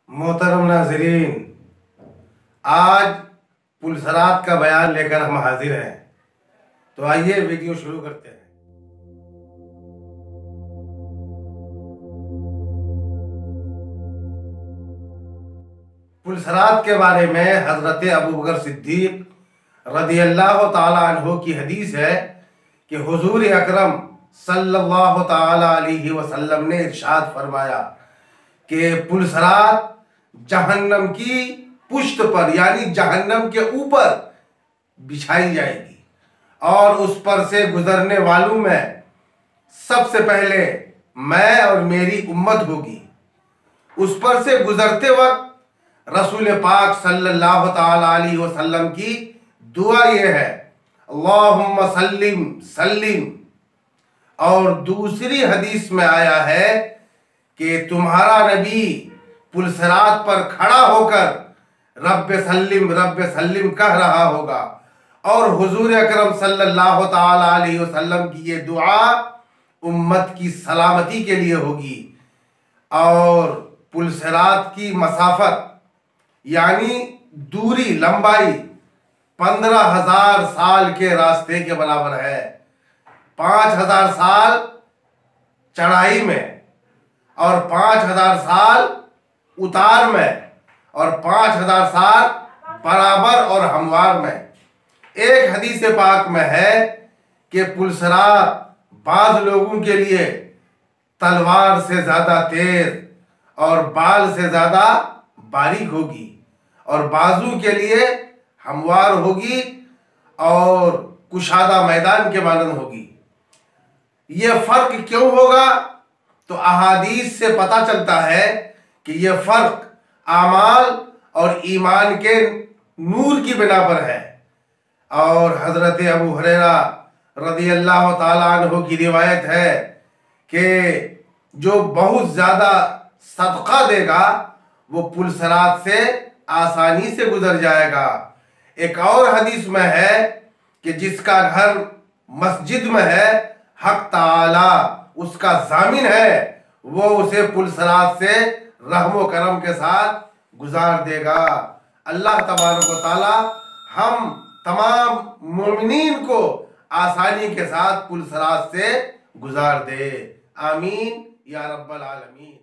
मोहतरम नाज़रीन, आज पुलसरात का बयान लेकर हम हाजिर हैं। तो आइए वीडियो शुरू करते हैं। पुलसरात के बारे में हजरत अबू बकर सिद्दीक रदियल्लाहु ताला अन्हु की हदीस है कि हुजूर अकरम सल्लल्लाहु ताला अलैहि वसल्लम ने इरशाद फरमाया कि पुलसरात जहन्नम की पुष्ट पर यानी जहन्नम के ऊपर बिछाई जाएगी और उस पर से गुजरने वालों में सबसे पहले मैं और मेरी उम्मत होगी। उस पर से गुजरते वक्त रसूल पाक सल्लल्लाहु ताला अलैहि वसल्लम की दुआ यह है, अल्लाहुम्मा सल्लिम सल्लिम। और दूसरी हदीस में आया है कि तुम्हारा नबी पुलसरात पर खड़ा होकर रब्ब सल्लिम कह रहा होगा और हुजूर अकरम सल्लल्लाहु ताला अलैहि वसल्लम की ये दुआ उम्मत की सलामती के लिए होगी। और पुलसरात की मसाफत यानी दूरी लंबाई 15,000 साल के रास्ते के बराबर है। 5,000 साल चढ़ाई में और 5,000 साल उतार में और 5,000 साल बराबर और हमवार में। एक हदीस पाक में है कि पुलसरात बाज लोगों के लिए तलवार से ज्यादा तेज और बाल से ज्यादा बारीक होगी और बाजू के लिए हमवार होगी और कुशादा मैदान के मानंद होगी। यह फर्क क्यों होगा? तो अहादीस से पता चलता है कि यह फर्क आमाल और ईमान के नूर की बिना पर है। और हजरत अबू हुरैरा रदियल्लाहु ताला अन्हु की रिवायत है कि जो बहुत ज्यादा सदका देगा वो पुलसरात से आसानी से गुजर जाएगा। एक और हदीस में है कि जिसका घर मस्जिद में है हक ताला उसका जामिन है, वो उसे पुलसरात से रहमो करम के साथ गुजार देगा। अल्लाह तबारक व ताला हम तमाम मोमिनीन को आसानी के साथ पुलसरात से गुजार दे। आमीन या रब्बल आलमीन।